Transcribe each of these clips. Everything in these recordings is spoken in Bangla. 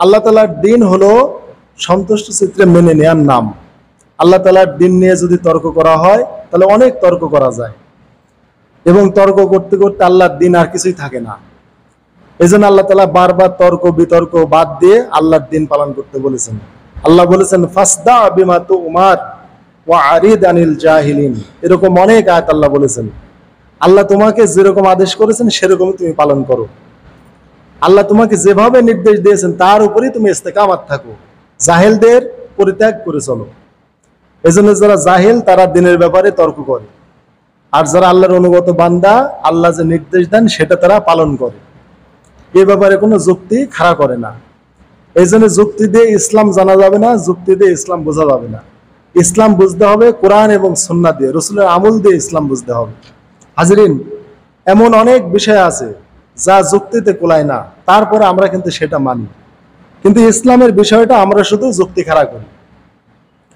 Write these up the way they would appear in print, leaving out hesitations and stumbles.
আল্লাহ তাআলার দিন হলো সন্তুষ্ট চিত্রে মেনে নেওয়ার নাম। আল্লাহ তাআলার দিন নিয়ে যদি তর্ক করা হয় তাহলে অনেক তর্ক করা যায়, এবং তর্ক করতে করতে আল্লাহর দিন আর কিছুই থাকে না। এই জন্য আল্লাহ তাআলা বারবার তর্ক বিতর্ক বাদ দিয়ে আল্লাহর দিন পালন করতে বলেছেন। আল্লাহ বলেছেন ফাসদা বিমা তুমার ওয়া আরিদ আনিল জাহিলিন, এরকম অনেক আয়াত আল্লাহ বলেছেন। আল্লাহ তোমাকে যেরকম আদেশ করেছেন সেরকমই তুমি পালন করো। আল্লাহ তোমাকে যেভাবে নির্দেশ দিয়েছেন তার উপরেই তুমি ইস্তেকামাত থাকো, জাহেলদের পরিত্যাগ করে চলো। এজন্য যারা জাহেল তারা দিনের ব্যাপারে তর্ক করে, আর যারা আল্লাহর অনুগত বান্দা আল্লাহ যে নির্দেশ দেন সেটা তারা পালন করে, এ ব্যাপারে কোনো যুক্তি খাড়া করে না। এই জন্য যুক্তি দিয়ে ইসলাম জানা যাবে না, যুক্তি দিয়ে ইসলাম বোঝা যাবে না। ইসলাম বুঝতে হবে কোরআন এবং সুন্নাহ দিয়ে, রাসূলের আমল দিয়ে ইসলাম বুঝতে হবে। হাজরিন, এমন অনেক বিষয় আছে যা যুক্তিতে কুলায় না, তারপরে আমরা কিন্তু সেটা মানি, কিন্তু ইসলামের বিষয়টা আমরা শুধু যুক্তি খাড়া করি।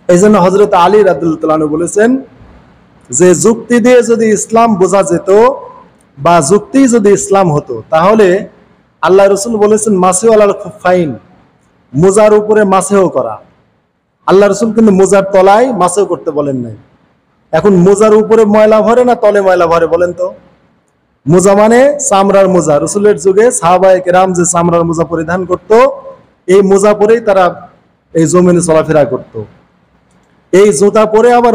এই জন্য হযরত আলী রাদিয়াল্লাহু তাআলা আনহু বলেছেন যে যুক্তি দিয়ে যদি ইসলাম বোঝা যেত বা যুক্তি যদি ইসলাম হতো, তাহলে আল্লাহ রাসূল বলেছেন মাসিউ আলাল খুফাইন, মোজার উপরে মাসেও করা। আল্লাহ রাসূল কিন্তু মোজার তলায় মাসেও করতে বলেন নাই। এখন মোজার উপরে ময়লা ভরে না তলে ময়লা ভরে বলেন তো? মোজা মানে চামড়ার মোজা। রাসূলের যুগে সাহাবায়ে কেরাম যে চামড়ার মোজা পরিধান করত, এই মোজা পরেই তারা এই জমিনে চলাফেরা করত। এই জুতা পরে আবার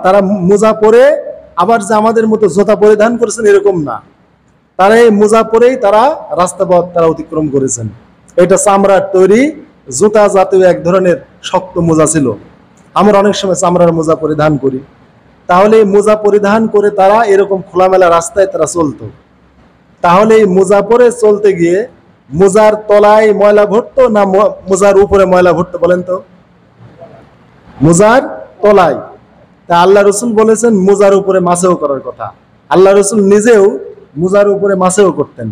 তারা মোজা পরে আবার যে আমাদের মতো জুতা পরিধান করেছেন এরকম না, তারা এই মোজা পরেই তারা রাস্তাপথ তারা অতিক্রম করেছেন। এটা চামড়ার তৈরি জুতা জাতীয় এক ধরনের শক্ত মোজা ছিল। আমরা অনেক সময় চামড়ার মোজা পরিধান করি। তাহলে এই মোজা পরিধান করে তারা এরকম খোলামেলা রাস্তায় তারা চলতো। তাহলে এই মোজা পরে চলতে গিয়ে মোজার তলায় ময়লা ভরতো না মোজার উপরে ময়লা ভরতো বলেন তো? মোজার তলায়। তা আল্লাহ রাসূল বলেছেন মোজার উপরে মাসেও করার কথা। আল্লাহ রাসূল নিজেও মোজার উপরে মাসেও করতেন।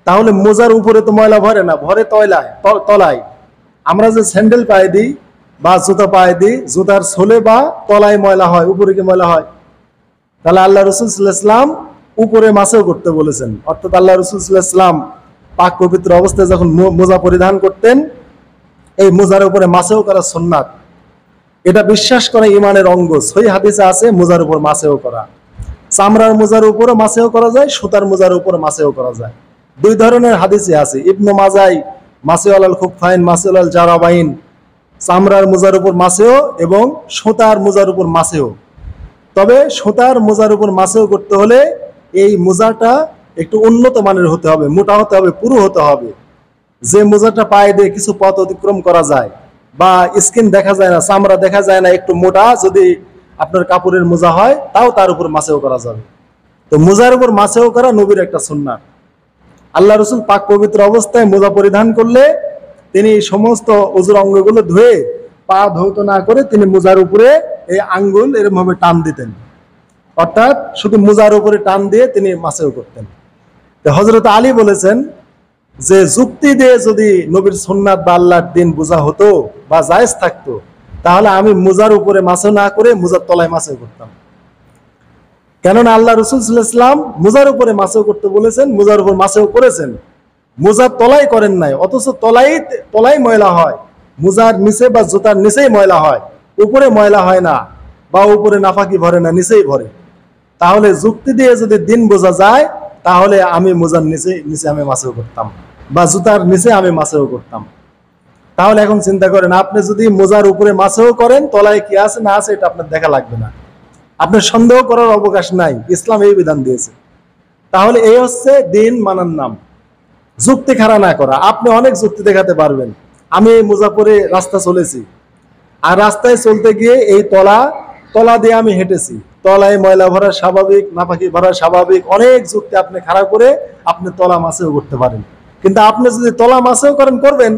তাহলে মোজার উপরে তো ময়লা ভরে না, ভরে তলায়। আমরা যে স্যান্ডেল পায়ে দিই বা জুতা পায়ে দিই, জুতার সোলে বা তলায় ময়লা হয়, উপরে কি ময়লা হয়? তাহলে আল্লাহ রাসূল সাল্লাল্লাহু আলাইহি ওয়াসাল্লাম উপরে মাসেও করতে বলেছেন। অর্থাৎ আল্লাহ রাসূল সাল্লাল্লাহু আলাইহি ওয়াসাল্লাম পাক পবিত্র অবস্থায় যখন মোজা পরিধান করতেন, এই মোজার উপরে মাসেও করা সুন্নাত। এটা বিশ্বাস করা ঈমানের অঙ্গ। সহিহ হাদিসে আছে মোজার উপর মাসেও করা। চামড়ার মোজার উপরও মাসেও করা যায়, সুতার মোজার উপর মাসেও করা যায়। দুই ধরনের হাদিসে আছে। ইবনে মাজাহ মাসেও আলাল খুফাইন মাসেও আলাল জারাবাইন, চামড়ার মোজার উপর মাসেও এবং সুতার মোজার উপর মাসেও। তবে সুতার মোজার উপর মাসেও করতে হলে এই মোজাটা একটু উন্নত মানের হতে হবে, মোটা হতে হবে, পুরু হতে হবে। যে মোজাটা পায়ে দিয়ে কিছু পথ অতিক্রম করা যায় বা স্কিন দেখা যায় না, চামড়া দেখা যায় না, একটু মোটা যদি আপনার কাপড়ের মোজা হয় তাও তার উপর মাসেও করা যাবে। তো মোজার উপর মাসেও করা নবীর একটা সুন্নাত। আল্লাহ রাসূল পাক পবিত্র অবস্থায় মোজা পরিধান করলে তিনি সমস্ত ওযুর অঙ্গগুলো ধুয়ে পা ধৌত না করে তিনি মোজার উপরে এই আঙ্গুল এরকম ভাবে টান দিতেন, অর্থাৎ শুধু মোজার উপরে টান দিয়ে তিনি মাসেও করতেন। তো হযরত আলী বলেছেন যে যুক্তি দিয়ে যদি নবীর সুন্নাত বা আল্লাহর দিন বোঝা হতো বা জায়েজ থাকতো, তাহলে আমি মোজার উপরে মাসেও না করে মোজার তলায় মাসেও করতাম। কেননা আল্লাহ রাসূল সাল্লাল্লাহু আলাইহি ওয়াসাল্লাম মোজার উপরে মাসেও করতে বলেছেন, মোজার উপর মাসেও করেছেন, মোজার তলায় করেন নাই। অথচ তলায় ময়লা হয়, মোজার নিচে বা জুতার নিচেই ময়লা হয়, উপরে ময়লা হয় না বা উপরে নাফাকি ভরে না, নিচেই ভরে। তাহলে যুক্তি দিয়ে যদি দিন বোঝা যায় তাহলে আমি মোজার নিচে আমি মাসেও করতাম বা জুতার নিচে আমি মাসেও করতাম। তাহলে এখন চিন্তা করেন, আপনি যদি মোজার উপরে মাসেও করেন, তলায় কি আছে না আছে এটা আপনার দেখা লাগবে না, আপনার সন্দেহ করার অবকাশ নাই। ইসলাম এই বিধান দিয়েছে। তাহলে এই হচ্ছে দিন মানার নাম, যুক্তি খাড়া না করা। আপনি অনেক যুক্তি দেখাতে পারবেন। আমি এই মোজা পরে রাস্তা চলেছি, আর রাস্তায় চলতে গিয়ে এই তলা দিয়ে আমি হেঁটেছি, তলায় ময়লা ভরা স্বাভাবিক, নাপাকি ভরা স্বাভাবিক, অনেক যুক্তি আপনি খাড়া করে আপনি তলা মাসেও করতে পারেন। কিন্তু আপনি যদি তলা মাসেও করবেন,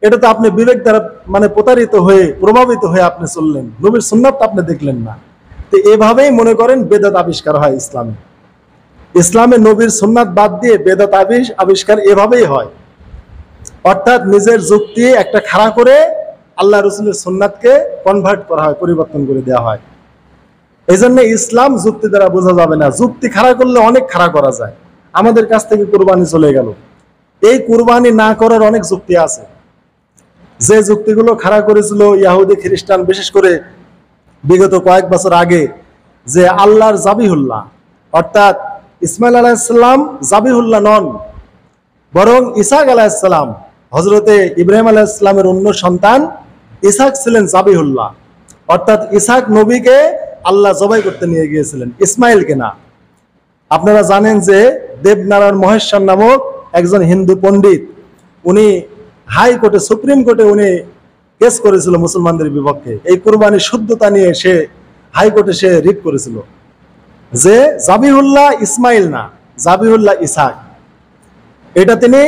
এটা তো আপনি বিবেক দ্বারা মানে প্রভাবিত হয়ে আপনি চললেন, নবীর সুন্নাত আপনি দেখলেন না। তো এভাবেই মনে করেন বেদাত আবিষ্কার হয় ইসলামে নবীর সুন্নাত বাদ দিয়ে বেদাত আবিষ্কার এভাবেই হয়। অর্থাৎ নিজের যুক্তি একটা খাড়া করে আল্লাহ রাসূলের সুন্নাতকে কনভার্ট করা হয়, পরিবর্তন করে দেওয়া হয়। এই জন্য ইসলাম যুক্তি দ্বারা বোঝা যাবে না। যুক্তি খাড়া করলে অনেক খাড়া করা যায়। আমাদের কাছ থেকে কুরবানি চলে গেল, এই কুরবানি না করার অনেক যুক্তি আছে, যে যুক্তিগুলো খাড়া করেছিল ইহুদি খ্রিস্টান, বিশেষ করে বিগত কয়েক বছর আগে, যে আল্লাহর জাবিহুল্লাহ অর্থাৎ ইসমাইল আলাইহিসসালাম জাবিহুল্লাহ নন, বরং ইসাক আলাইহিসসালাম হযরতে ইব্রাহিম আলাইহিসসালামের অন্য সন্তান ইসাক ছিলেন জাবিহুল্লাহ, অর্থাৎ ইসাক নবীকে আল্লাহ জবাই করতে নিয়ে গিয়েছিলেন, ইসমাইলকে না। আপনারা জানেন যে দেবনারায়ণ মহেশ্বর নামক একজন হিন্দু পণ্ডিত, উনি হাইকোর্টে, সুপ্রিম কোর্টে উনি কেস করেছিল মুসলমানদের বিপক্ষে। এই কুরবানির শুদ্ধতা নিয়ে সে হাইকোর্টে সে রিট করেছিল যে জাবিহুল্লাহ ইসমাইল না, জাবিহুল্লাহ ইসাক, এটা তিনি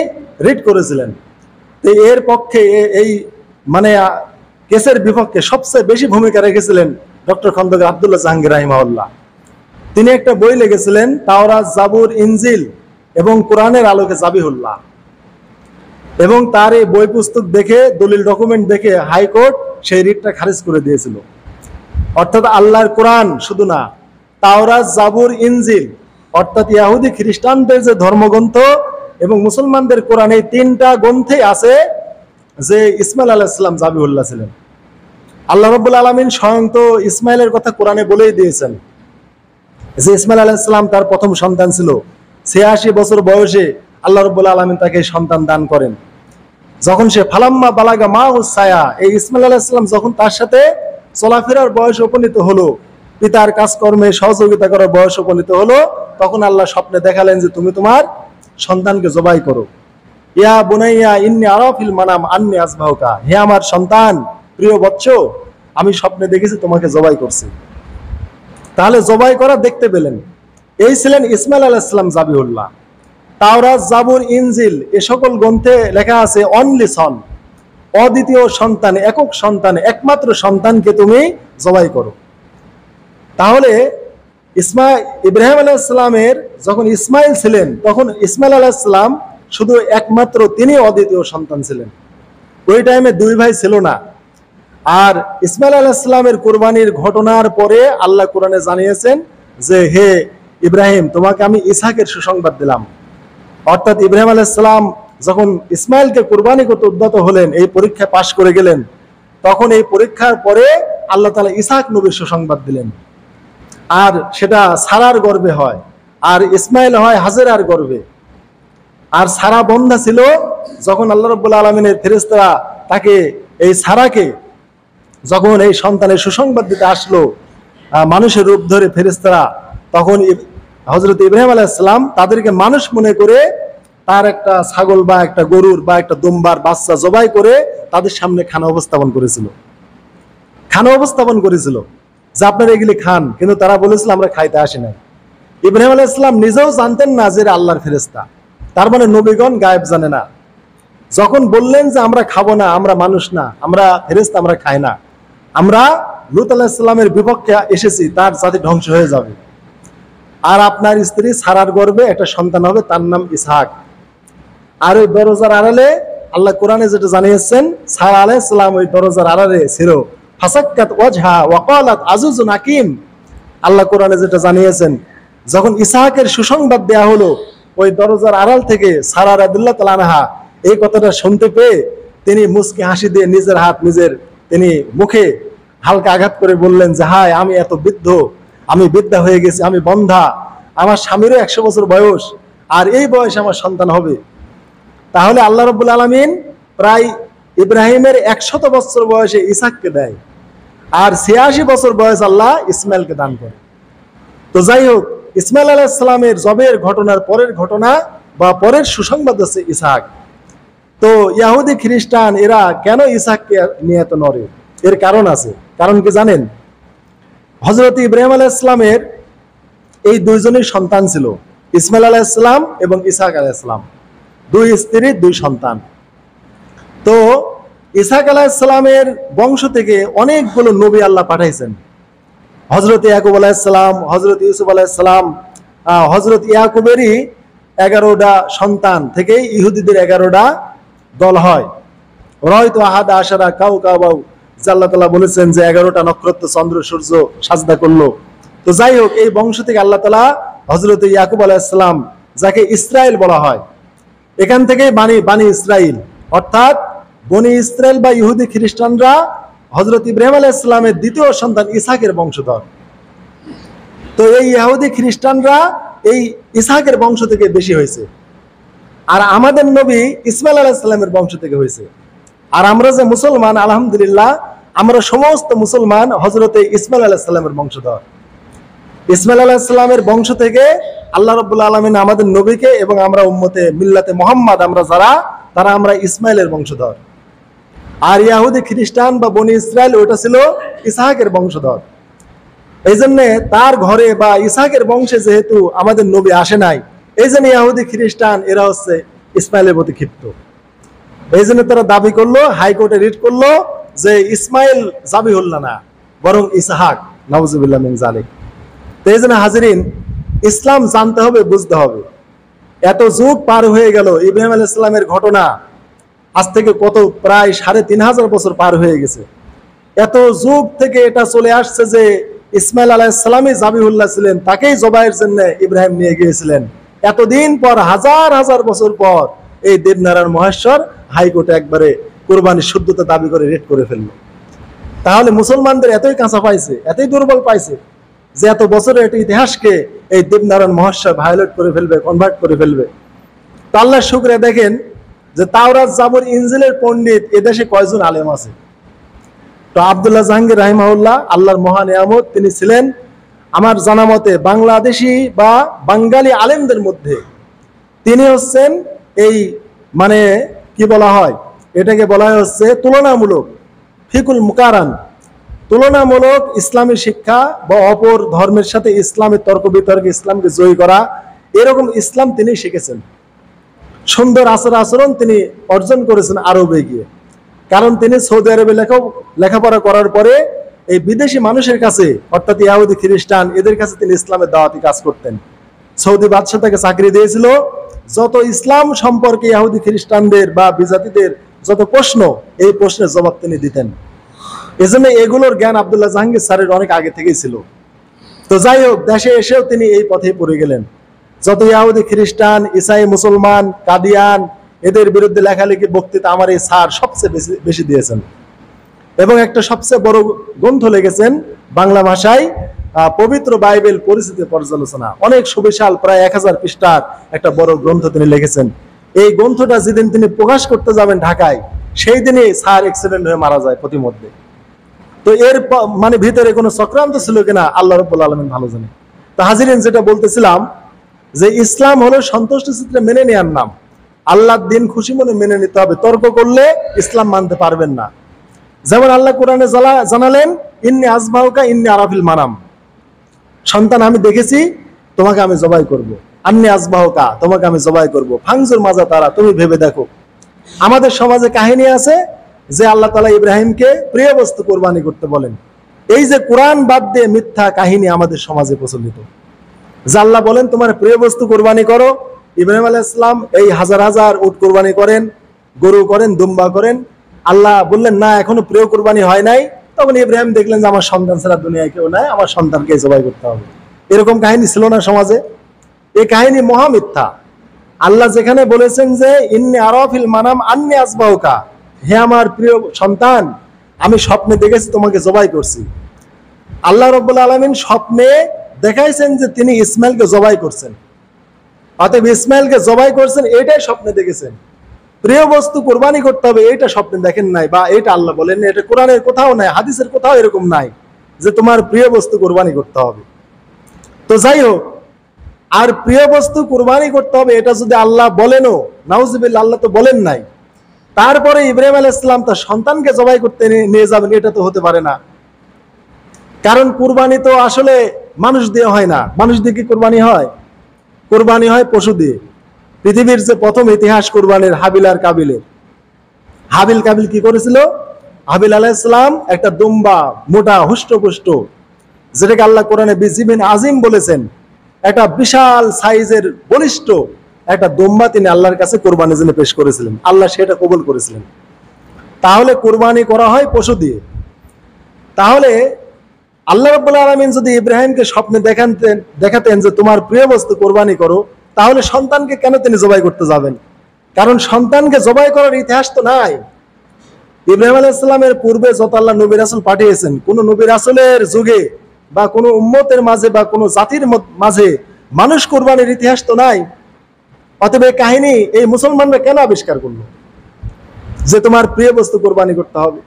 রিট করেছিলেন। তো এর পক্ষে এই মানে কেসের বিপক্ষে সবচেয়ে বেশি ভূমিকা রেখেছিলেন ডক্টর খন্দকার আব্দুল্লাহ জাহাঙ্গীর রাহিমাহুল্লাহ। তিনি একটা বই লিখেছিলেন তাওরাত, জাবুর, ইনজিল এবং কোরআনের আলোকে জাবিহুল্লাহ, এবং তার এই বই পুস্তক দেখে, দলিল ডকুমেন্ট দেখে হাইকোর্ট সেই রিটটা খারিজ করে দিয়েছিল। অর্থাৎ আল্লাহর কোরআন শুধু না, তাওরাত, জাবুর, ইনজিল অর্থাৎ ইহুদি খ্রিস্টানদের যে ধর্মগ্রন্থ এবং মুসলমানদের কোরআন, এই তিনটা গ্রন্থে আছে যে ইসমাইল আলাইহিস সালাম জাবিহুল্লাহ ছিলেন। আল্লাহ রাব্বুল আলামিন স্বয়ং তো ইসমাইলের কথা কোরআনে বলেই দিয়েছেন যে ইসমাইল আলাইহিস সালাম তার প্রথম সন্তান ছিল। 86 বছর বয়সে আল্লাহ রাব্বুল আলামিন তাকে সন্তান দান করেন। যখন সে ফালাম্মা বালাগা মা হুসায়া, এই ইসমাইল আলাইহিস সালাম যখন তার সাথে চলাফেরার বয়স উপনীত হলো, পিতার কাজকর্মে সহযোগিতা করার বয়স উপনীত হলো, তখন আল্লাহ স্বপ্নে দেখালেন যে তুমি তোমার সন্তানকে জবাই করো। ইয়া বুনাইয়া ইন্নী আরা ফিল মানাম আন্নী আযবাহুকা, হে আমার সন্তান, প্রিয় বৎস, আমি স্বপ্নে দেখেছি তোমাকে জবাই করছি। তাহলে জবাই করা দেখতে পেলেন। এই ছিলেন ইসমাইল আলাইহিস সালাম জাবিহুল্লাহ। তাওরাত, জাবুর, ইনজিল এ সকল গ্রন্থে লেখা আছে অনলি সন, অদ্বিতীয় সন্তান, একক সন্তান, একমাত্র সন্তানকে তুমি জবাই করো। তাহলে ইব্রাহিম আলাইহিস সালামের যখন ইসমাইল ছিলেন, তখন ইসমাইল আলাইহিস সালাম শুধু একমাত্র তিনি অদ্বিতীয় সন্তান ছিলেন। ওই টাইমে দুই ভাই ছিল না। আর ইসমাইল আলাইহিস সালামের কুরবানির ঘটনার পরে আল্লাহ কোরআনে জানিয়েছেন যে হে ইব্রাহিম, তোমাকে আমি ইসহাকের সুসংবাদ দিলাম। অর্থাৎ ইব্রাহিম আলাইহিস সালাম যখন ইসমাইলকে কুরবানি করতে উদ্যত হলেন, এই পরীক্ষা পাশ করে গেলেন, তখন এই পরীক্ষার পরে আল্লাহ তাআলা ইসহাক নবীর সুসংবাদ দিলেন। আর সেটা সারার গর্ভে হয়, আর ইসমাইল হয় হাজেরার গর্ভে। আর সারা বন্ধা ছিল, যখন আল্লাহ রাব্বুল আলামিনের ফেরেশতারা তাকে, এই সারাকে যখন এই সন্তানের সুসংবাদ দিতে আসলো মানুষের রূপ ধরে ফেরেশতারা, তখন হযরত ইব্রাহিম আলাইহিস সালাম তাদেরকে মানুষ মনে করে তার একটা ছাগল বা একটা গরুর বা একটা দুম্বার বাচ্চা জবাই করে তাদের সামনে খানা উপস্থাপন করেছিল যে আপনারা এগুলি খান। কিন্তু তারা বলেছিল আমরা খাইতে আসি না। ইব্রাহিম আলাইহিস সালাম নিজেও জানতেন না যে আল্লাহর ফেরেশতা, তার মানে নবীগণ গায়েব জানে না। যখন বললেন যে আমরা খাবো না, আমরা মানুষ না, আমরা ফেরেশতা, আমরা খাই না, আমরা লূত আলাইহিস সালামের বিপক্ষে এসেছি, তার জাতি ধ্বংস হয়ে যাবে, আর আপনার স্ত্রী সারার গর্ভে একটা সন্তান হবে, তার নাম ইসহাক। আর ওই দরজার আড়ালে আল্লাহ কোরআনে যেটা জানিয়েছেন, সারা আলাইহিস সালাম ওই দরজার আড়ালে ছিল, ফাসাক্কাত ওয়াজহা ওয়া ক্বালাত আযুজুন হাকীম। আল্লাহ কোরআনে যেটা জানিয়েছেন, যখন ইসহাকের সুসংবাদ দেয়া হলো, ওই দরজার আড়াল থেকে সারা রাদিয়াল্লাহু তাআলা আনহা এই কথাটা শুনতে পেয়ে তিনি মুচকি হাসি দিয়ে নিজের হাত তিনি মুখে হালকা আঘাত করে বললেন যে হায়, আমি এত বৃদ্ধ, আমি বৃদ্ধা হয়ে গেছি, আমি বন্ধা, আমার স্বামীরও 100 বছর বয়স, আর এই বয়সে আমার সন্তান হবে। তাহলে আল্লাহ রাব্বুল আলামিন প্রায় ইব্রাহিমের 100 বছর বয়সে ইসহাককে দেয়, আর 86 বছর বয়স আল্লাহ ইসমাইলকে দান করে। তো যাই হোক, ইসমাইল আলাইহিস সালামের জবের ঘটনার পরের ঘটনা বা পরের সুসংবাদ হচ্ছে ইসহাক। তো ইহুদি খ্রিস্টান এরা কেন ইসহাককে নিয়ে এত নড়ে, এর কারণ আছে। কারণ কি জানেন? হযরত ইব্রাহিম আলাইহিস সালামের এই দুইজনের সন্তান ছিল, ইসমাইল আলাইহিস সালাম এবং ইসহাক আলাইহিস সালাম, দুই স্ত্রী দুই সন্তান। তো ইসহাক আলাইহিস সালামের বংশ থেকে অনেকগুলো নবী আল্লাহ পাঠাইছেন। হযরত ইয়াকুব আলাইহিস সালাম, হযরত ইউসুফ আলাইহিস সালাম, হযরত ইয়াকুবেরই 11টা সন্তান থেকে ইহুদিদের 11টা দল হয়। রায়তু আহাদা আশারা কাওকাবাও, আল্লাহ তাআলা বলেছেন যে 11টা নক্ষত্র, চন্দ্র, সূর্য সাজদা করলো। তো যাই হোক, এই বংশ থেকে আল্লাহ তাআলা হযরত ইয়াকুব আলাইহিস সালাম, যাকে ইসরাইল বলা হয়, এখান থেকে বানি ইসরাইল, অর্থাৎ বনি ইসরাইল বা ইহুদি খ্রিস্টানরা হযরত ইব্রাহিম আলাইহিস সালামের দ্বিতীয় সন্তান ইসহাকের বংশধর। তো এই ইহুদি খ্রিস্টানরা এই ইসহাকের বংশ থেকে বেশি হয়েছে, আর আমাদের নবী ইসমাইল আলাইহিস সালামের বংশ থেকে হয়েছে। আর আমরা যে মুসলমান, আলহামদুলিল্লাহ আমরা সমস্ত মুসলমান হযরতে ইসমাইল আলাইহিস সালামের বংশধর। ইসমাইল আলাইহিস সালামের বংশ থেকে আল্লাহ রাব্বুল আলামিন আমাদের নবীকে এবং আমরা উম্মতে মিল্লাতে মুহাম্মদ আমরা তারা আমরা ইসমাইলের বংশধর। আর ইহুদি খ্রিস্টান বা বনি ইসরাইল ওটা ছিল ইসহাকের বংশধর। এই জন্যে তার ঘরে বা ইসহাকের বংশে যেহেতু আমাদের নবী আসে নাই, এই জন্য ইহুদি খ্রিস্টান এরা হচ্ছে ইসমাইলের প্রতি ক্ষিপ্ত। এই জন্য তারা দাবি করলো, হাইকোর্টে রিট করলো যে ইসমাইল জাবিহুল্লাহ না, বরং ইসহাক, নাউজুবিল্লাহ মিন যালিক। তো এই জন্য হাজিরিন, ইসলাম জানতে হবে, বুঝতে হবে। এত যুগ পার হয়ে গেল, ইব্রাহিম আলাইহিস সালামের ঘটনা আজ থেকে কত প্রায় 3500 বছর পার হয়ে গেছে। এত যুগ থেকে এটা চলে আসছে যে ইসমাইল আলাইহিস সালামই জাবিহুল্লাহ ছিলেন, তাকেই জবাইয়ের জন্য ইব্রাহিম নিয়ে গিয়েছিলেন। এতদিন পর, হাজার হাজার বছর পর এই দেবনারায়ণ মহেশ্বর হাইকোর্টে একবারে কুরবানির শুদ্ধতা দাবি করে রেট করে ফেললো। তাহলে মুসলমানদের এতই কাঁচা পাইছে, এতই দুর্বল পাইছে যে এত বছরের একটা ইতিহাসকে এই দেবনারায়ণ মহেশ্বর ভায়োলেট করে ফেলবে, কনভার্ট করে ফেলবে। তো আল্লাহর শুকরে দেখেন যে তাওরাত, জাবুর, ইনজিলের পণ্ডিত এদেশে কয়জন আলেম আছে। তো আব্দুল্লাহ জাহাঙ্গীর রাহিমাহুল্লাহ, আল্লাহর মহা নিয়ামত, তিনি ছিলেন আমার জানা মতে বাংলাদেশি বা বাঙালি আলেমদের মধ্যে তিনি হচ্ছেন এই মানে কি বলা হয়, এটাকে বলা হচ্ছে তুলনামূলক ফিকুল মুকারান, তুলনামূলক ইসলামী শিক্ষা বা অপর ধর্মের সাথে ইসলামের তর্ক বিতর্কে ইসলামকে জয়ী করা, এরকম ইসলাম তিনি শিখেছেন। সুন্দর আচরণ তিনি অর্জন করেছেন আরবে গিয়ে, কারণ তিনি সৌদি আরবে লেখাপড়া করার পরে এই বিদেশি মানুষের কাছে, অর্থাৎ ইহুদি খ্রিস্টান, এদের কাছে তিনি ইসলামের দাওয়াতি কাজ করতেন। সৌদি বাদশাহ তাকে চাকরি দিয়েছিল, যত ইসলাম সম্পর্কে ইহুদি খ্রিস্টানদের বা বিজাতিদের যত প্রশ্ন, এই প্রশ্নের জবাব তিনি দিতেন। এজন্য এগুলোর জ্ঞান আব্দুল্লাহ জাহাঙ্গীর স্যারের অনেক আগে থেকেই ছিল। তো যাই হোক, দেশে এসেও তিনি এই পথেই পড়ে গেলেন। যত ইহুদি খ্রিস্টান, ইসাই, মুসলমান, কাদিয়ান, এদের বিরুদ্ধে লেখালেখি, বক্তৃতা আমার এই স্যার সবচেয়ে বেশি দিয়েছেন। এবং একটা সবচেয়ে বড় গ্রন্থ লিখেছেন বাংলা ভাষায়, পবিত্র বাইবেল পরিচিতি পর্যালোচনা, অনেক সুবিশাল, প্রায় 1000 পৃষ্ঠার একটা বড় গ্রন্থ তিনি লিখেছেন। এই গ্রন্থটা যেদিন তিনি প্রকাশ করতে যাবেন ঢাকায়, সেই দিনই স্যার অ্যাক্সিডেন্ট হয়ে মারা যায় প্রতিমধ্যে। তো এর মানে ভিতরে কোনো চক্রান্ত ছিল কিনা আল্লাহ রাব্বুল আলামিন ভালো জানে। তো হাজিরিন, যেটা বলতেছিলাম যে ইসলাম হলো সন্তুষ্ট চিত্তে মেনে নেওয়ার নাম। আল্লাহর দিন খুশি মনে মেনে নিতে হবে, তর্ক করলে ইসলাম মানতে পারবেন না। যেমন আল্লাহ কোরআনে জানালেন, ইন্নী আজবাহুকা ইন্নী আরাফিল মানাম, সন্তান আমি দেখেছি, তোমাকে আমি জবাই করব। আন্নী আজবাহুকা, তোমাকে আমি জবাই করব। ফাংজুর মাজা তারা, তুমি ভেবে দেখো। আমাদের সমাজে কাহিনী আছে যে আল্লাহ তাআলা ইব্রাহিমকে প্রিয় বস্তু কোরবানি করতে বলেন। এই যে কোরআন বাদ দিয়ে মিথ্যা কাহিনী আমাদের সমাজে প্রচলিত, যে আল্লাহ বলেন তোমার প্রিয় বস্তু কোরবানি করো। ইব্রাহিম আলাইহিস সালাম এই হাজার হাজার উট কোরবানি করেন, গরু করেন, দুম্বা করেন। আল্লাহ বললেন না, এখনো প্রিয় কোরবানি হয় নাই। তখন ইব্রাহিম দেখলেন যে আমার সন্তান ছাড়া দুনিয়ায় কেউ নাই, আমার সন্তানকে জবাই করতে হবে। এরকম কাহিনী ছিল না সমাজে? এই কাহিনী মহা মিথ্যা। আল্লাহ যেখানে বলেছেন যে ইন্নী আরাফিল মানাম আন্নী আজবাহুকা, হে আমার প্রিয় সন্তান, আমি স্বপ্নে দেখেছি তোমাকে জবাই করছি। আল্লাহ রাব্বুল আলামিন স্বপ্নে দেখাইছেন যে তিনি ইসমাইলকে জবাই করছেন, অতএব ইসমাইলকে জবাই করছেন, এটাই স্বপ্নে দেখেছেন। প্রিয় বস্তু কোরবানি করতে হবে, এইটা স্বপ্নে দেখেন নাই, বা এটা আল্লাহ বলেন, এটা কোরআনের কোথাও নাই, হাদিসের কোথাও এরকম নাই যে তোমার প্রিয় বস্তু কোরবানি করতে হবে। তো যাই হোক, আর প্রিয় বস্তু কোরবানি করতে হবে এটা যদি আল্লাহ বলেনও, নাউজুবিল্লাহ, আল্লাহ তো বলেন নাই, তারপরে ইব্রাহিম আলাইহিস সালাম তার সন্তানকে জবাই করতে নিয়ে যাবেন, এটা তো হতে পারে না। কারণ কুরবানি তো আসলে মানুষ দিয়ে হয় না। মানুষ দিয়ে কি কুরবানি হয়? কুরবানি হয় পশু দিয়ে। পৃথিবীর যে প্রথম ইতিহাস কুরবানির, হাবিল আর কাবিলের। হাবিল কাবিল কি করেছিল? হাবিল আলাইহিস সালাম একটা দুম্বা, মোটা হুষ্টপুষ্ট, যেটাকে আল্লাহ কোরআনে বিজিবিন আজিম বলেছেন, একটা বিশাল সাইজের বলিষ্ঠ একটা দুম্বা তিনি আল্লাহর কাছে কোরবানির জন্য পেশ করেছিলেন। আল্লাহ সেটা কবুল করেছিলেন। তাহলে কোরবানি করা হয় পশু দিয়ে। তাহলে আল্লাহ রাব্বুল আলামিন যদি ইব্রাহিমকে স্বপ্নে দেখাতেন যে তোমার প্রিয় বস্তু কোরবানি করো, তাহলে সন্তানকে কেন তিনি জবাই করতে যাবেন? কারণ সন্তানকে জবাই করার ইতিহাস তো নাই। ইব্রাহিম আলাইহিস সালামের পূর্বে যত আল্লাহ নবী রাসূল পাঠিয়েছেন, কোন নবী রাসূলের যুগে বা কোন উম্মতের মাঝে বা কোন জাতির মাঝে মানুষ কুরবানির ইতিহাস তো নাই। অতএব এই কাহিনী এই মুসলমানরা কেন আবিষ্কার করলো যে তোমার প্রিয় বস্তু কুরবানি করতে হবে?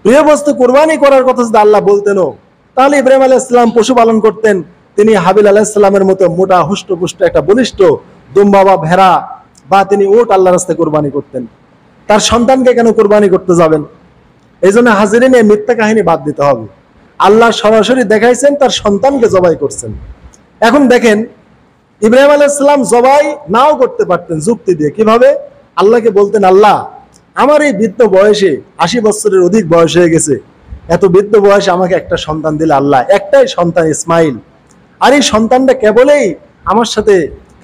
প্রিয় বস্তু কুরবানি করার কথা যদি আল্লাহ বলতেনও, তাহলে ইব্রাহিম আলাইহিস সালাম পশু পালন করতেন, তিনি হাবিল আলাইহিস সালামের মতো মোটা হুষ্টপুষ্ট একটা বলিষ্ঠ দুম্বা বা ভেড়া বা তিনি উট আল্লাহর রাস্তায় কুরবানি করতেন। তার সন্তানকে কেন কুরবানি করতে যাবেন? এই জন্য হাজিরিন এই মিথ্যা কাহিনী বাদ দিতে হবে। আল্লাহ সরাসরি দেখাইছেন তার সন্তানকে জবাই করছেন। এখন দেখেন, ইব্রাহিম আলাইহিস সালাম জবাই নাও করতে পারতেন যুক্তি দিয়ে। কিভাবে? আল্লাহকে বলতেন, আল্লাহ আমার এই বৃদ্ধ বয়সে 80 বছরের অধিক বয়স হয়ে গেছে, এত বৃদ্ধ বয়সে আমাকে একটা সন্তান দিলে আল্লাহ, একটাই সন্তান ইসমাইল, আর এই সন্তানটা কেবলেই আমার সাথে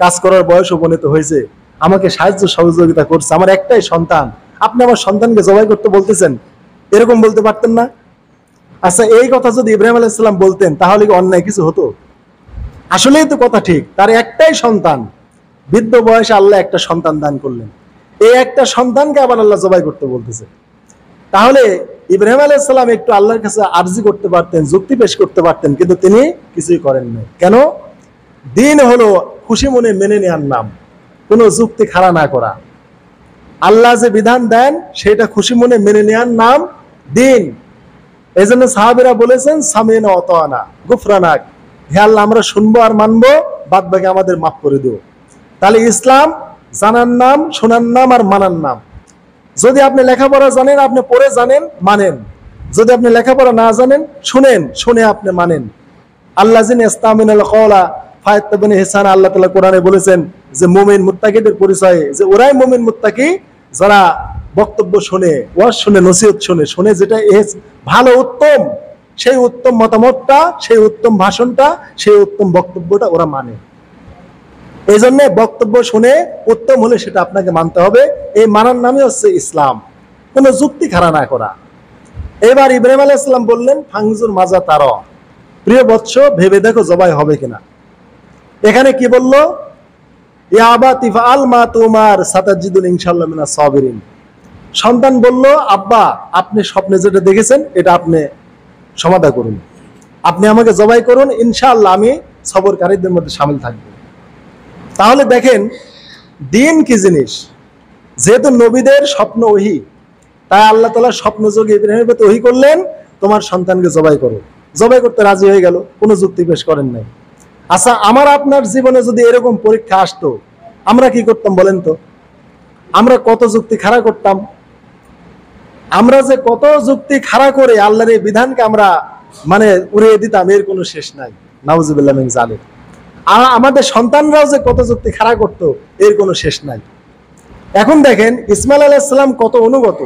কাজ করার বয়স উপনীত হয়েছে, আমাকে সাহায্য সহযোগিতা করছে, আমার একটাই সন্তান, আপনি আমার সন্তানকে জবাই করতে বলতেছেন? এরকম বলতে পারতেন না? আচ্ছা, এই কথা যদি ইব্রাহিম আলাইহিস সালাম বলতেন তাহলে কি অন্যায় কিছু হতো? আসলেই তো কথা ঠিক, তার একটাই সন্তান, বৃদ্ধ বয়সে আল্লাহ একটা সন্তান দান করলেন, এই একটা সন্তানকে আবার আল্লাহ জবাই করতে বলতেছে। তাহলে ইব্রাহিম আলাইহিস সালাম একটু আল্লাহর কাছে আরজি করতে পারতেন, যুক্তি পেশ করতে পারতেন, কিন্তু তিনি কিছুই করেন নাই। কেন? দিন হলো খুশি মনে মেনে নেওয়ার নাম, কোনো যুক্তি খাড়া না করা। আল্লাহ যে বিধান দেন সেটা খুশি মনে মেনে নেওয়ার নাম দিন। এই জন্য সাহাবীরা বলেছেন, সামিনা ওয়া আতানা গুফরানাক, হে আল্লাহ আমরা শুনবো আর মানবো, বাদ বাকি আমাদের মাফ করে দিও। তাহলে ইসলাম জানার নাম, শোনার নাম আর মানার নাম। যদি আপনি লেখাপড়া জানেন, আপনি পড়ে জানেন, মানেন। যদি আপনি লেখাপড়া না জানেন, শুনেন, শুনে আপনি মানেন। আল্লাযিনা ইস্তামিনুল কওলা ফায়াত্তাবিউনা ইহসানা, আল্লাহ তাআলা কোরআনে বলেছেন যে মুমিন মুত্তাকিদের পরিচয় যে ওরাই মুমিন মুত্তাকি যারা বক্তব্য শুনে, ওয়াজ শুনে, নসিহত শুনে, শুনে যেটা ভালো উত্তম, সেই উত্তম মতামতটা, সেই উত্তম ভাষণটা, সেই উত্তম বক্তব্যটা ওরা মানে। এই জন্য বক্তব্য শুনে উত্তম হলে সেটা আপনাকে মানতে হবে। এই মানার নামে হচ্ছে ইসলাম, কোনো যুক্তি খাড়া না করা। এবার ইব্রাহিম আলাইহিস সালাম বললেন, ফাংজুর মাজা তার, প্রিয় বৎস ভেবে দেখো জবাই হবে কিনা। এখানে কি বললো? ইয়া আবাতি ফাআল মা তুমার সাতাজিদুন ইনশাআল্লাহ মিনাস সাবিরিন। সন্তান বলল, আব্বা আপনি স্বপ্নে যেটা দেখেছেন এটা আপনি সমাধা করুন, আপনি আমাকে জবাই করুন, ইনশাআল্লাহ আমি সবরকারীদের মধ্যে শামিল থাকব। তাহলে দেখেন দিন কি জিনিস। যেহেতু নবীদের স্বপ্ন ওহী, তাই আল্লাহ তাআলা স্বপ্ন যোগে ইব্রাহিমের প্রতি ওহী করলেন, তোমার সন্তানকে জবাই করো। জবাই করতে রাজি হয়ে গেল, কোনো যুক্তি পেশ করেন নাই। আচ্ছা, আমার আপনার জীবনে যদি এরকম পরীক্ষা আসতো, আমরা কি করতাম বলেন তো? আমরা কত যুক্তি খাড়া করতাম। আমরা যে কত যুক্তি খাড়া করে আল্লাহর এই বিধানকে আমরা মানে উড়িয়ে দিতাম, এর কোনো শেষ নাই। নাউজুবিল্লাহ মিন যালিক। আর আমাদের সন্তানরাও যে কত যুক্তি খাড়া করতো, এর কোনো শেষ নাই। এখন দেখেন ইসমাইল আলাইহিস সালাম কত অনুগত।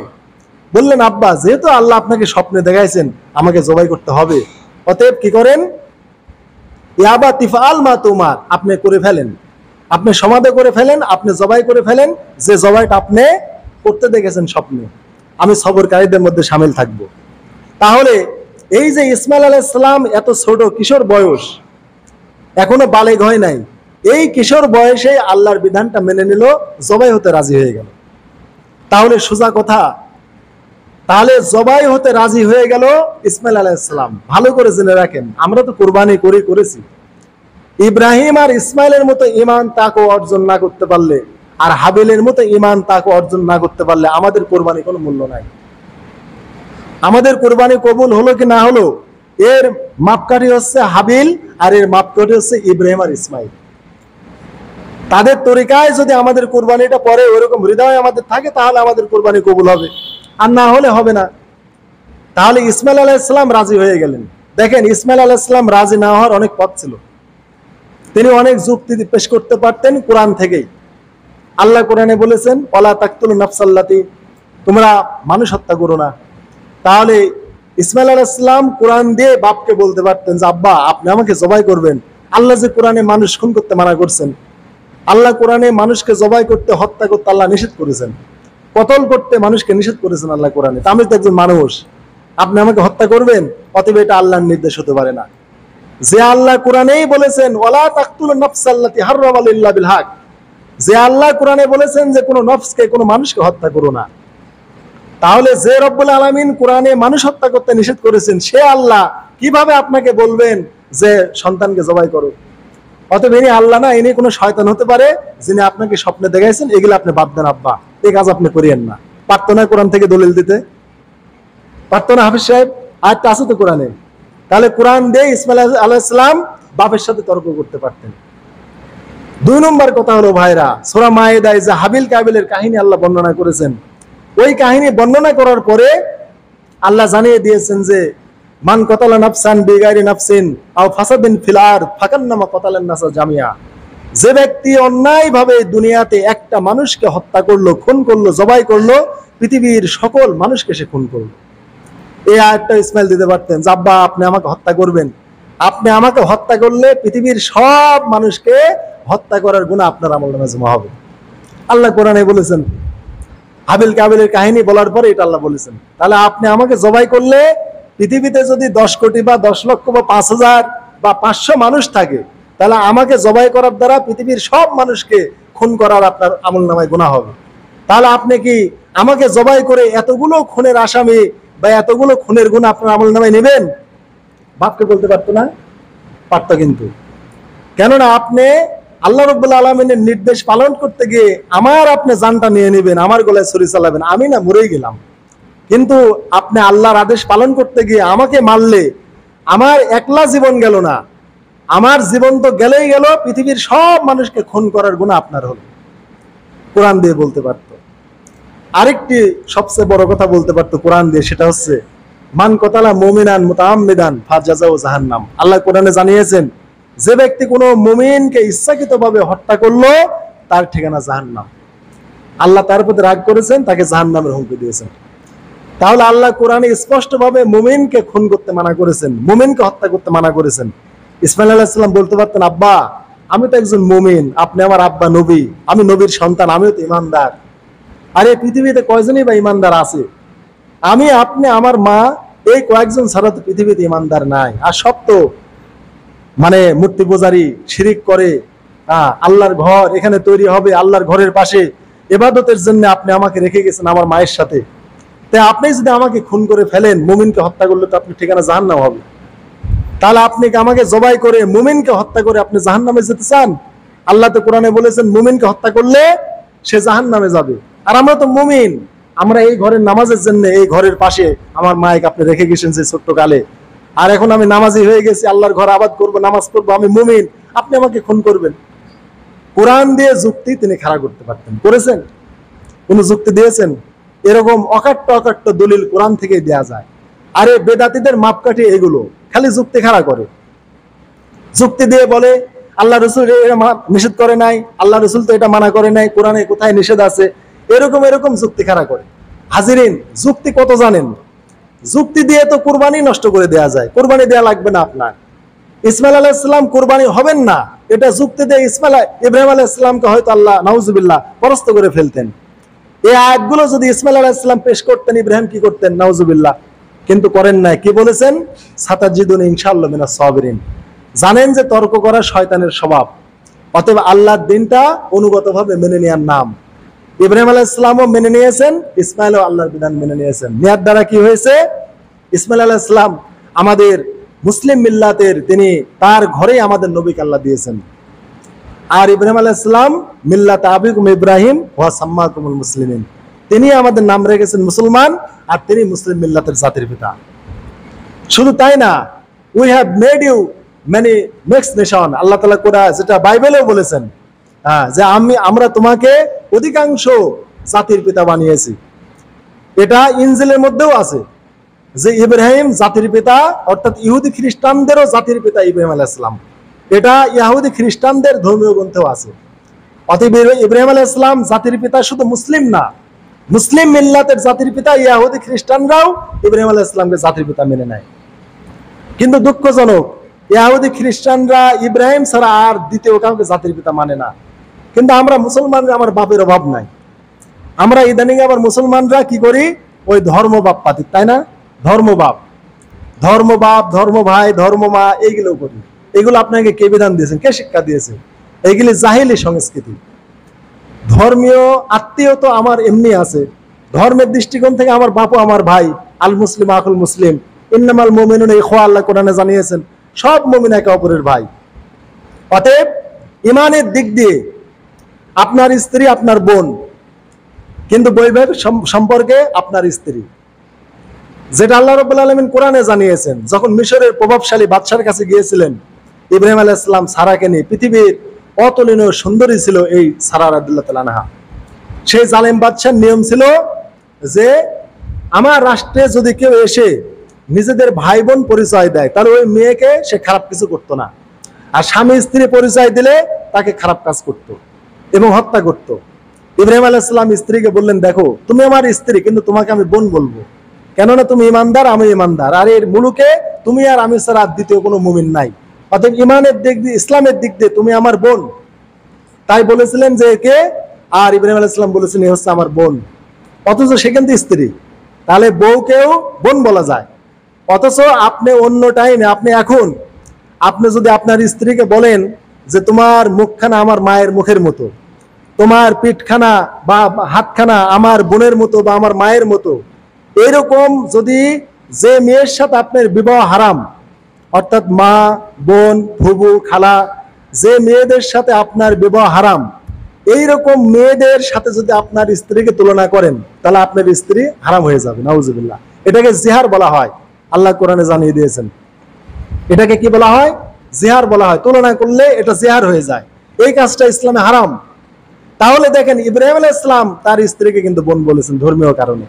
বললেন, আব্বা যেহেতু আল্লাহ আপনাকে স্বপ্নে দেখাইছেন আমাকে জবাই করতে হবে, অতএব কি করেন, ইয়া আবাতি ফাআল মা তুমার, আপনি করে ফেলেন, আপনি সমাধা করে ফেলেন, আপনি জবাই করে ফেলেন, যে জবাইটা আপনি করতে দেখেছেন স্বপ্নে, আমি সবরকারীদের মধ্যে শামিল থাকব। তাহলে এই যে ইসমাইল আলাইহিস সালাম এত ছোট কিশোর বয়স, এখনো বালেগ হয় নাই, এই কিশোর বয়সে আল্লাহর বিধানটা মেনে নিল, জবাই হতে রাজি হয়ে গেল। তাহলে সোজা কথা, তাহলে জবাই হতে রাজি হয়ে গেল ইসমাইল আলাইহিস সালাম। ভালো করে জেনে রাখেন, আমরা তো কুরবানি করেছি, ইব্রাহিম আর ইসমাইলের মতো ঈমান তাকও অর্জন না করতে পারলে, আর হাবিলের মতো ঈমান তাকও অর্জন না করতে পারলে আমাদের কুরবানি কোনো মূল্য নাই। আমাদের কুরবানি কবুল হলো কি না হলো, এর মাপকাঠি হচ্ছে হাবিল, আর এর মাপকাঠি হচ্ছে ইব্রাহিম আর ইসমাইল। তাদের তরিকায় যদি আমাদের কুরবানিটা পরে ওরকম হৃদয় আমাদের থাকে, তাহলে আমাদের কুরবানি কবুল হবে, আর না হলে হবে না। তাহলে ইসমাইল আলাইহিস সালাম রাজি হয়ে গেলেন। দেখেন ইসমাইল আলাইহিস সালাম রাজি না হওয়ার অনেক পথ ছিল, তিনি অনেক যুক্তি পেশ করতে পারতেন কোরআন থেকেই। আল্লাহ কোরআনে বলেছেন, ওয়ালা তাকতুলুন নাফসাল্লাতী, তোমরা মানুষ হত্যা করো না। তাহলে ইসমাইল আলাইহিস সালাম কোরআন দিয়ে বাপকে বলতে পারতেন যে আব্বা আপনি আমাকে জবাই করবেন। আল্লাহ যে কোরআনে মানুষ খুন করতে মানা করছেন, আল্লাহ কোরআনে মানুষকে জবাই করতে, হত্যা করতে আল্লাহ নিষেধ করেছেন, কতল করতে মানুষকে নিষেধ করেছেন আল্লাহ কোরআনে। তা আমি তো একজন মানুষ, আপনি আমাকে হত্যা করবেন, অতএব এটা আল্লাহর নির্দেশ হতে পারে না। যে আল্লাহ কোরআনেই বলেছেন ওয়ালা তাকতুলুন নাফসাল্লাতী হাররামাল্লাহু ইল্লা বিল হক, যে আল্লাহ কোরআনে বলেছেন যে কোনো নফসকে, কোনো মানুষকে হত্যা করো না, তাহলে যে রব্বুল আলামিন কোরআনে মানুষ হত্যা করতে নিষেধ করেছেন সে আল্লাহ কিভাবে আপনাকে বলবেন যে সন্তানকে জবাই করো? অতএব ইনি আল্লাহ না, ইনি কোনো শয়তান হতে পারে যিনি আপনাকে স্বপ্নে দেখাইছেন। এগুলো আপনি বাদ দেন আব্বা, এই কাজ আপনি করিয়েন না। পারতো না কোরআন থেকে দলিল দিতে? পারতো না হাফিজ সাহেব? আয়াতটা আছে তো কোরআনে। তাহলে কোরআন দিয়ে ইসমাইল আলাইহিস সালাম বাপের সাথে তর্ক করতে পারতেন। 2 নম্বর কথা হলো ভাইরা, সূরা মায়েদায় যে হাবিল কাবিলের কাহিনী আল্লাহ বর্ণনা করেছেন, ওই কাহিনী বর্ণনা করার পরে আল্লাহ জানিয়ে দিয়েছেন যে মান কতালা নাফসান বিগাইরি নাফসিন আও ফাসাদিন ফিল আরদ ফাকান্নামা কতালান নাসা জামিয়া। যে ব্যক্তি অন্যায়ভাবে দুনিয়াতে একটা মানুষকে হত্যা করলো, খুন করলো, জবাই করলো, পৃথিবীর সকল মানুষকে সে খুন করলো। এই আয়াতটা ইসমাইল দিতে পারতেন যে আব্বা আপনি আমাকে হত্যা করবেন, আপনি আমাকে হত্যা করলে পৃথিবীর সব মানুষকে হত্যা করার গুনাহ আপনার আমলনামায় জমা হবে। আল্লাহ কোরআনে বলেছেন, হাবিল কাবিলের কাহিনী বলার পরে এটা আল্লাহ বলেছেন। তাহলে আপনি আমাকে জবাই করলে পৃথিবীতে যদি 10 কোটি বা 10 লক্ষ বা 5,000 বা 500 মানুষ থাকে, তাহলে আমাকে জবাই করার দ্বারা পৃথিবীর সব মানুষকে খুন করার আপনার আমলনামায় গুনাহ হবে। তাহলে আপনি কি আমাকে জবাই করে এতগুলো খুনের আসামি বা এতগুলো খুনের গুনাহ আপনার আমলনামায় নেবেন? বাপকে বলতে পারতো না? পারতো কিন্তু। কেননা আপনি আল্লাহ রাব্বুল আলামিনের নির্দেশ পালন করতে গিয়ে আপনি জানটা নিয়ে নেবেন, আমার গলায় ছুরি চালাবেন, আমি না মরেই গেলাম। কিন্তু আপনি আল্লাহর আদেশ পালন করতে গিয়ে আমাকে মারলে আমার একলা জীবন গেল না, আমার জীবন তো গেলেই গেল, পৃথিবীর সব মানুষকে খুন করার গুনাহ আপনার হলো। কোরআন দিয়ে বলতে পারতো। আরেকটি সবচেয়ে বড় কথা বলতে পারতো কোরআন দিয়ে, সেটা হচ্ছে মান কতালা মুমিনান মুতাআম্মিদান ফাজাযাউ জাহান্নাম। আল্লাহ কোরআনে জানিয়েছেন যে ব্যক্তি কোনো মুমিনকে ইচ্ছাকৃতভাবে হত্যা করলো তার ঠিকানা জাহান্নাম। আল্লাহ তার প্রতি রাগ করেছেন, তাকে জাহান্নামের হুমকি দিয়েছেন। তাহলে আল্লাহ কোরআনে স্পষ্টভাবে মুমিনকে খুন করতে মানা করেছেন, মুমিনকে হত্যা করতে মানা করেছেন। ইসমাইল আলাইহিস সালাম বলতে পারতেন আব্বা আমি তো একজন মুমিন, আপনি আমার আব্বা নবী, আমি নবীর সন্তান, আমিও তো ইমানদার। আরে পৃথিবীতে কয়জনই বা ইমানদার আছে? আমি, আপনি, আমার মা, এই কয়েকজন ছাড়া তো পৃথিবীতে ইমানদার নাই। আর সব তো মানে মূর্তি পূজারি, শিরিক করে। আল্লাহর ঘর এখানে তৈরি হবে, আল্লাহর ঘরের পাশে ইবাদতের জন্য আপনি আমাকে রেখে গেছেন আমার মায়ের সাথে। তাই আপনি যদি আমাকে খুন করে ফেলেন, মুমিনকে হত্যা করলে তো আপনি ঠিকানা জাহান্নাম হবে। তাহলে আপনি কি আমাকে জবাই করে মুমিনকে হত্যা করে আপনি জাহান্নামে যেতে চান? আল্লাহ তো কোরআনে বলেছেন মুমিনকে হত্যা করলে সে জাহান্নামে যাবে। আর আমরা তো মুমিন, আমরা এই ঘরের নামাজের জন্য এই ঘরের পাশে আমার মায়েকে আপনি রেখে গেছেন সেই ছোট্ট কালে। আর এখন আমি নামাজি হয়ে গেছি, আল্লাহর ঘর আবাদ করবো, নামাজ পড়বো, আমি মুমিন, আপনি আমাকে খুন করবেন? কোরআন দিয়ে যুক্তি তিনি খাড়া করতে পারতেন, করেছেন? কোন যুক্তি দিয়েছেন? এরকম অকাট্য অকাট্য দলিল কোরআন থেকে দেয়া যায়। আরে বেদাতীদের মাপকাঠি এগুলো, খালি যুক্তি খাড়া করে, যুক্তি দিয়ে বলে আল্লাহ রসুল এটা নিষেধ করে নাই, আল্লাহ রসুল তো এটা মানা করে নাই, কোরআনে কোথায় নিষেধ আছে, এরকম এরকম যুক্তি খাড়া করে। হাজিরিন, যুক্তি কত জানেন? যুক্তি দিয়ে তো কুরবানি নষ্ট করে দেয়া যায়, কুরবানি দেয়া লাগবে না আপনার। ইসমাইল আলাইহিস সালাম কুরবানি হবেন না, এটা যুক্তি দিয়ে ইব্রাহিম আলাইহিস সালামকে হয়তো আল্লাহ নাউজুবিল্লাহ পরাস্ত করে ফেলতেন। এই আয়াতগুলো যদি ইসমাইল আলাইহিস সালাম পেশ করতেন, ইব্রাহিম কি করতেন? নাউজুবিল্লাহ। কিন্তু করেন নাই। কি বলেছেন? সাতাজিদুন ইনশাআল্লাহ মিনাস সাবিরিন। জানেন যে তর্ক করা শয়তানের স্বভাব, অতএব আল্লাহর দিনটা অনুগতভাবে মেনে নেওয়ার নাম। ইব্রাহিম আলাইহিস সালামও মেনে নিয়েছেন, ইসমাইলও আল্লাহর বিধান মেনে নিয়েছেন। নেয়ার দ্বারা কি হয়েছে? ইসমাইল আলাইহিস সালাম আমাদের মুসলিম মিল্লাতের, তিনি তার ঘরেই আমাদের নবীকে আল্লাহ দিয়েছেন। আর ইব্রাহিম আলাইহিস সালাম মিল্লাত আবিকুম ইব্রাহিম ওয়া সাম্মাকুমুল মুসলিমিন, তিনি আমাদের নাম রেখেছেন মুসলমান, আর তিনি মুসলিম মিল্লাতের জাতির পিতা। শুধু তাই না, we have made you many mixed nation. Allah তাআলা কোরআন, যেটা বাইবেলেও বলেছেন, যে আমরা তোমাকে অধিকাংশ জাতির পিতা বানিয়েছি। এটা ইনজিলের মধ্যেও আছে যে ইব্রাহিম জাতির পিতা, অর্থাৎ ইহুদি খ্রিস্টানদেরও জাতির পিতা ইব্রাহিম আলাইহিস সালাম। এটা ইহুদি খ্রিস্টানদের ধর্মীয় গ্রন্থেও আছে। অতএব ইব্রাহিম আলাইহিস সালাম জাতির পিতা শুধু মুসলিম না, মুসলিম মিল্লাতের জাতির পিতা ইহুদি খ্রিস্টানরাও ইব্রাহিম আলাইহিস সালামকে জাতির পিতা মেনে নেয়। কিন্তু দুঃখজনক, ইহুদি খ্রিস্টানরা ইব্রাহিম ছাড়া আর দ্বিতীয় কাউকে জাতির পিতা মানে না। কিন্তু আমরা মুসলমানরা, আমার বাপের অভাব নাই, আমরা ইদানিং আবার মুসলমানরা কি করি? ওই ধর্মবাপ পাতি, তাই না? ধর্মবাপ, ধর্ম ভাই, ধর্ম মা, এইগুলো করি। এগুলো আপনাকে কে বিধান দিয়েছেন? কে শিক্ষা দিয়েছে? এইগুলি জাহিলি সংস্কৃতি। ধর্মীয় আত্মীয় তো আমার এমনি আছে, ধর্মের দৃষ্টিকোণ থেকে আমার বাপু আমার ভাই, আল মুসলিম আকুল মুসলিম, ইন্নামাল মুমিনুনা ইখওয়া, আল্লাহ কোরআনে জানিয়েছেন সব মুমিন একে অপরের ভাই। অতএব ইমানের দিক দিয়ে আপনার স্ত্রী আপনার বোন, কিন্তু বৈবাহিক সম্পর্কে আপনার স্ত্রী, যেটা আল্লাহ রাব্বুল আলামিন কোরআনে জানিয়েছেন। যখন মিশরের প্রভাবশালী বাদশার কাছে গিয়েছিলেন ইব্রাহিম আলাইহিস সালাম সারাকে নিয়ে, পৃথিবীর অতুলনীয় সুন্দরী ছিল এই সারা রাদিয়াল্লাহু তাআলা আনহা। সেই জালেম বাদশার নিয়ম ছিল যে আমার রাষ্ট্রে যদি কেউ এসে নিজেদের ভাই বোন পরিচয় দেয় তাহলে ওই মেয়েকে সে খারাপ কিছু করতো না, আর স্বামী স্ত্রী পরিচয় দিলে তাকে খারাপ কাজ করত এবং হত্যা করত। ইব্রাহিম আলাইহিস সালাম স্ত্রীকে বললেন, দেখো তুমি আমার স্ত্রী, কিন্তু তোমাকে আমি বোন বলবো, কেননা তুমি ইমানদার, আমি ইমানদার, আর এর মুলুকে তুমি আর আমি ছাড়া আর দ্বিতীয় কোনো মুমিন নাই। অতএব ইমানের দিক দিয়ে, ইসলামের দিক দিয়ে তুমি আমার বোন। তাই বলেছিলেন যে কে, আর ইব্রাহিম আলাইহিস সালাম বলেছেন এ হচ্ছে আমার বোন, অথচ সে কিন্তু স্ত্রী। তাহলে বউকেও বোন বলা যায়। অথচ আপনি অন্য টাইমে, আপনি যদি আপনার স্ত্রীকে বলেন যে তোমার মুখখানা আমার মায়ের মুখের মতো, তোমার পিঠখানা বা হাতখানা আমার বোনের মতো বা আমার মায়ের মতো, এরকম যদি যে মেয়ের সাথে আপনার বিবাহ হারাম, অর্থাৎ মা, বোন, ফুবু, খালা, যে মেয়েদের সাথে আপনার বিবাহ হারাম, এইরকম মেয়েদের সাথে যদি আপনার স্ত্রীকে তুলনা করেন তাহলে আপনার স্ত্রী হারাম হয়ে যাবে, নাউজুবিল্লাহ। এটাকে জিহার বলা হয়, আল্লাহ কোরআনে জানিয়ে দিয়েছেন। এটাকে কি বলা হয়? জিহার বলা হয়। তুলনা করলে এটা জিহার হয়ে যায়, এই কাজটা ইসলামে হারাম। তাহলে দেখেন ইব্রাহিম আলাইহিস সালাম তার স্ত্রীকে কিন্তু বোন বলেছেন ধর্মীয় কারণে।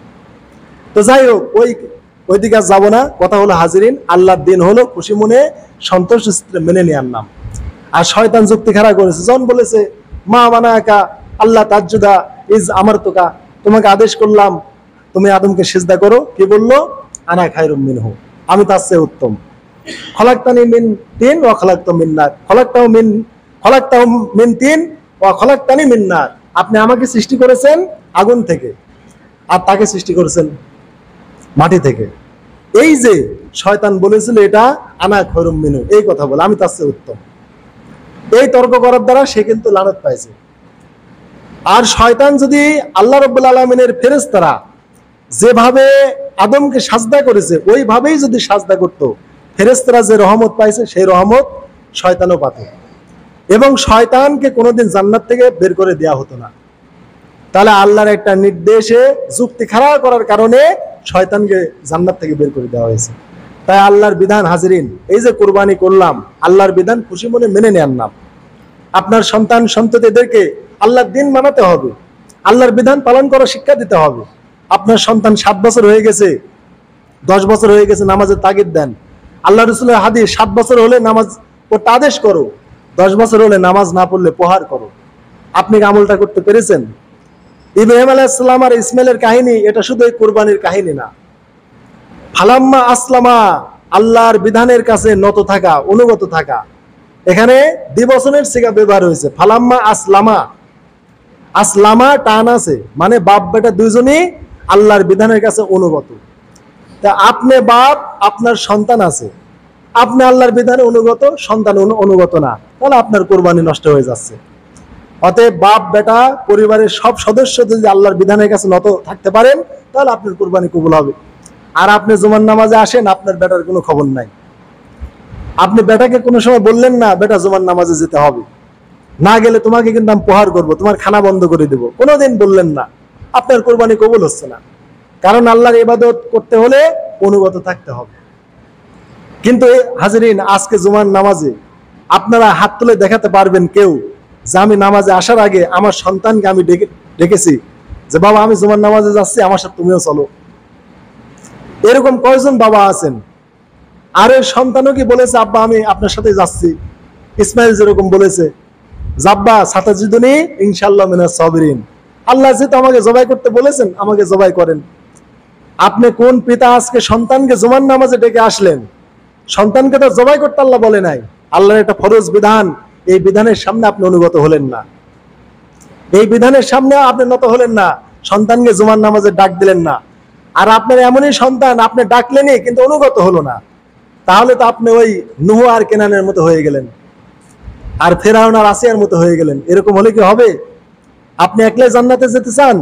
তো যাই হোক, ওই দিকে যাব না। কথা হলো হাজিরিন, আল্লাহর দিন হলো খুশি মনে সন্তোষ মেনে নেওয়ার নাম। আর শয়তান যুক্তি খাড়া করেছে, যখন বলেছে মা মানা একা আল্লাহ তাজ্জুদা ইজ আমার তোকা, তোমাকে আদেশ করলাম তুমি আদমকে সিজদা করো, কি বললো? আনা খায়রুম মিনহু, আমি তার চেয়ে উত্তম। খলাকতানি মিন তিন ওয়া খলাকতু মিন নার, খলাকতাহু মিন তিন ওয়া খলাকতানি মিন নার, আপনি আমাকে সৃষ্টি করেছেন আগুন থেকে আর তাকে সৃষ্টি করেছেন মাটি থেকে। এই যে শয়তান বলেছিল এটা আনা খায়রুম মিনহু, এই কথা বলে আমি তার চেয়ে উত্তম, এই তর্ক করার দ্বারা সে কিন্তু লানত পাইছে। আর শয়তান যদি আল্লাহ রাব্বুল আলামিনের ফেরেশতারা যেভাবে আদমকে সাজদা করেছে ওইভাবেই যদি সাজদা করত, ফেরেশতারা যে রহমত পাইছে সেই রহমত শয়তানও পাত, এবং শয়তানকে কোনোদিন জান্নাত থেকে বের করে দেওয়া হতো না। তাহলে আল্লাহর একটা নির্দেশে যুক্তি খাড়া করার কারণে শয়তানকে জান্নাত থেকে বের করে দেওয়া হয়েছে। তাই আল্লাহর বিধান হাজিরিন, এই যে কুরবানি করলাম, আল্লাহর বিধান খুশি মনে মেনে নেওয়ার নাম। আপনার সন্তান সন্ততিদেরকে আল্লাহর দিন মানাতে হবে, আল্লাহর বিধান পালন করার শিক্ষা দিতে হবে। আপনার সন্তান 7 বছর হয়ে গেছে, 10 বছর হয়ে গেছে, নামাজের তাগিদ দেন। আল্লাহ রাসূলের হাদিস, 7 বছর হলে নামাজ পড়তে আদেশ করো, 10 বছর হলে নামাজ না পড়লে প্রহার করো। আপনি আমলটা করতে পেরেছেন? ইব্রাহিম আলাইহিস সালাম আর ইসমাইলের কাহিনী এটা শুধু এই কুরবানির কাহিনী না। ফালাম্মা আসলামা, আল্লাহর বিধানের কাছে নত থাকা, অনুগত থাকা। এখানে দ্বিবচনের সিগা ব্যবহার হয়েছে, ফালাম্মা আসলামা। আসলামা টান আছে, মানে বাপ বেটা দুইজনই আল্লাহর বিধানের কাছে অনুগত। তা আপনি বাপ, আপনার সন্তান আছে, আপনি আল্লাহর বিধানে অনুগত, সন্তান অনুগত না, তাহলে আপনার কোরবানি নষ্ট হয়ে যাচ্ছে। অতএব বাপ বেটা পরিবারের সব সদস্য যদি আল্লাহর বিধানের কাছে নত থাকতে পারেন তাহলে আপনার কোরবানি কবুল হবে। আর আপনি জুমার নামাজে আসেন, আপনার বেটার কোনো খবর নাই। আপনি বেটাকে কোনো সময় বললেন না বেটা জুমার নামাজে যেতে হবে, না গেলে তোমাকে কিন্তু আমি প্রহার করবো, তোমার খানা বন্ধ করে দেব, কোনোদিন বললেন না, আপনার কোরবানি কবুল হচ্ছে না। কারণ আল্লাহর ইবাদত করতে হলে অনুগত থাকতে হবে। কিন্তু হাজিরিন, আজকে জুমার নামাজে আপনারা হাত তুলে দেখাতে পারবেন কেউ যে আমি নামাজে আসার আগে আমার সন্তানকে আমি ডেকেছি যে বাবা আমি জুমার নামাজে যাচ্ছি, আমার সাথে তুমিও চলো? এরকম কয়জন বাবা আছেন? আর ওই সন্তানও কি বলেছে আব্বা আমি আপনার সাথে যাচ্ছি? ইসমাইল যেরকম বলেছে, জাব্বা সাতাজিদুনি ইনশাআল্লাহ মিনাস সাবিরিন, আল্লাহ যেহেতু আমাকে জবাই করতে বলেছেন আমাকে জবাই করেন। আপনি কোন পিতা আজকে সন্তানকে জুমার নামাজে ডেকে আসলেন? সন্তানকে তো জবাই করতে আল্লাহ বলে নাই, আল্লাহর একটা ফরজ বিধান, এই বিধানের সামনে আপনি অনুগত হলেন না, এই বিধানের সামনে আপনি নত হলেন না, সন্তানকে জুমার নামাজে ডাক দিলেন না। আর আপনার এমনই সন্তান আপনি ডাকলেনই কিন্তু অনুগত হলো না, তাহলে তো আপনি ওই নূহ আর কেনানের মতো হয়ে গেলেন, আর ফেরাউন আর আসিয়ার মতো হয়ে গেলেন। এরকম হলে কি হবে? আপনি একলাই জান্নাতে যেতে চান?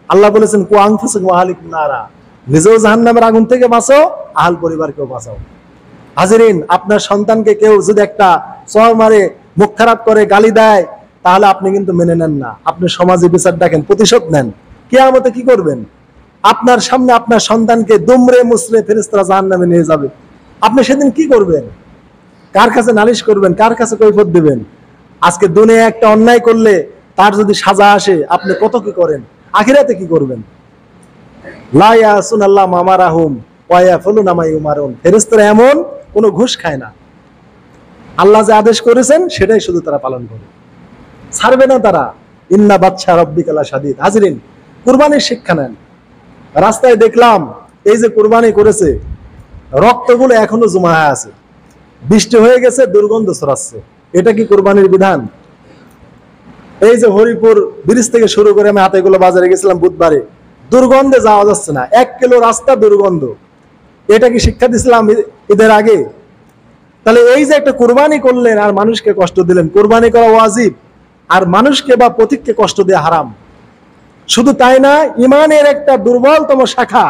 আল্লাহ বলেছেন কু আনফুসাকুম ওয়া আহলিকুম নারা, নিজেও জাহান্নামের আগুন থেকে বাঁচাও, আহল পরিবারকেও বাঁচাও। হাজিরিন, আপনার সন্তানকে কেউ যদি একটা চর মারে, মুখ খারাপ করে, গালি দেয়, তাহলে আপনি কিন্তু মেনে নেন না, আপনি সমাজে বিচার ডাকেন, প্রতিশোধ নেন। কিয়ামতে কি করবেন? আপনার সামনে আপনার সন্তানকে দুমড়ে মুচড়ে ফেরেশতারা জাহান্নামে নিয়ে যাবে, আপনি সেদিন কি করবেন? কার কাছে নালিশ করবেন? কার কাছে কৈফিয়ত দিবেন? আজকে দুনিয়া একটা অন্যায় করলে তার যদি সাজা আসে, আপনি কত কি করেন, আখিরাতে কি করবেন? লা ইয়াসুনাল্লাহ মামারাহুম ওয়া ইয়াফুলুনা মা ইউমারুন, ফেরেশতারা এমন কোনো ঘুষ খায় না, আল্লাহ যে আদেশ করেছেন সেটাই শুধু তারা পালন করে, ছাড়বে না তারা। ইন্না বাদশা রাব্বিকা লাশাদীদ। হাজিরিন, কুরবানির শিক্ষা নেন। রাস্তায় দেখলাম এই যে কুরবানি করেছে, রক্তগুলো এখনো জমা হয়ে আছে, বৃষ্টি হয়ে গেছে, দুর্গন্ধ ছড়াচ্ছে। এটা কি কুরবানির বিধান? এই যে হরিপুর ব্রিজ থেকে শুরু করে আমি হাতেগুলো বাজারে গেছিলাম বুধবারে, দুর্গন্ধে যাওয়া যাচ্ছে না, 1 কিলো রাস্তা দুর্গন্ধ। এটা কি শিক্ষা দিছিলাম ঈদের আগে? তাহলে এই যে একটা কুরবানি করলেন আর মানুষকে কষ্ট দিলেন, কুরবানি করা ওয়াজিব, আর মানুষকে বা পথিককে কষ্ট দেওয়া হারাম। শুধু তাই না, ইমানের একটা দুর্বলতম শাখা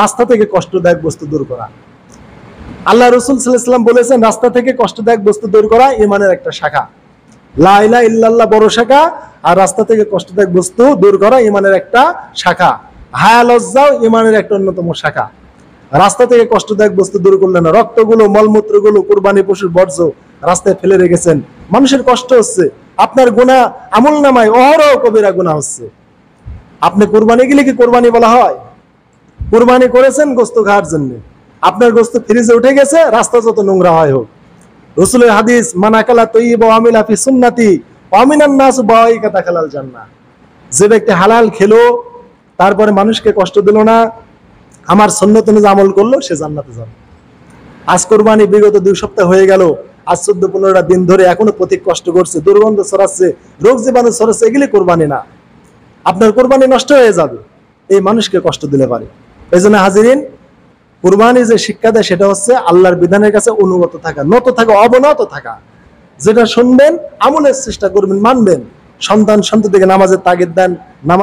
রাস্তা থেকে কষ্টদায়ক বস্তু দূর করা। আল্লাহ রাসূল সাল্লাল্লাহু আলাইহি ওয়াসাল্লাম বলেছেন, রাস্তা থেকে কষ্টদায়ক বস্তু দূর করা ইমানের একটা শাখা। লা ইলাহা ইল্লাল্লাহ বড় শাখা, আর রাস্তা থেকে কষ্টদায়ক বস্তু দূর করা ইমানের একটা শাখা। হায়া লজ্জাও ইমানের একটা অন্যতম শাখা। রাস্তা থেকে কষ্টদায়ক বস্তু দূর করলেন, রক্তগুলো, মলমূত্রগুলো, কুরবানি পশুর বর্জ্য রাস্তায় ফেলে রেখেছেন, মানুষের কষ্ট হচ্ছে, আপনার গুনাহ আমলনামায় অহরহ কবিরা গুনাহ হচ্ছে। আপনি কুরবানি গেলে কি কুরবানি বলা হয়? কুরবানি করেছেন গোশত খাওয়ার জন্য, আপনার গোশত ফ্রিজে উঠে গেছে, রাস্তা যত নোংরা হয় হোক। রাসূলের হাদিস, মান আকালা তাইয়্যিবা ওয়া আমিলা ফি সুন্নতি ওয়া মিনান নাস বাওয়াইকা দাখালাল জান্নাহ। যে ব্যক্তি হালাল খেলো, তারপরে মানুষকে কষ্ট দিল না, আমার সুন্নত অনুযায়ী আমল করলো, সে জান্নাতে যাবে। আজ কুরবানি বিগত 2 সপ্তাহ হয়ে গেল, আজ 14-15টা দিন ধরে এখনো প্রতীক কষ্ট করছে, দুর্গন্ধ ছড়াচ্ছে, রোগ জীবাণু ছড়াচ্ছে, এগুলি কুরবানি না। আপনার কুরবানি নষ্ট হয়ে যাবে এই মানুষকে কষ্ট দিলে পারে। এই জন্য হাজিরিন, কুরবানি যে শিক্ষা দেয় সেটা হচ্ছে আল্লাহর বিধানের কাছে অনুগত থাকা, নত থাকা, অবনত থাকা। যেটা শুনবেন আমলের চেষ্টা করবেন, মানবেন। সন্তান সন্ততিকে নামাজের তাগিদ দেন, নামাজ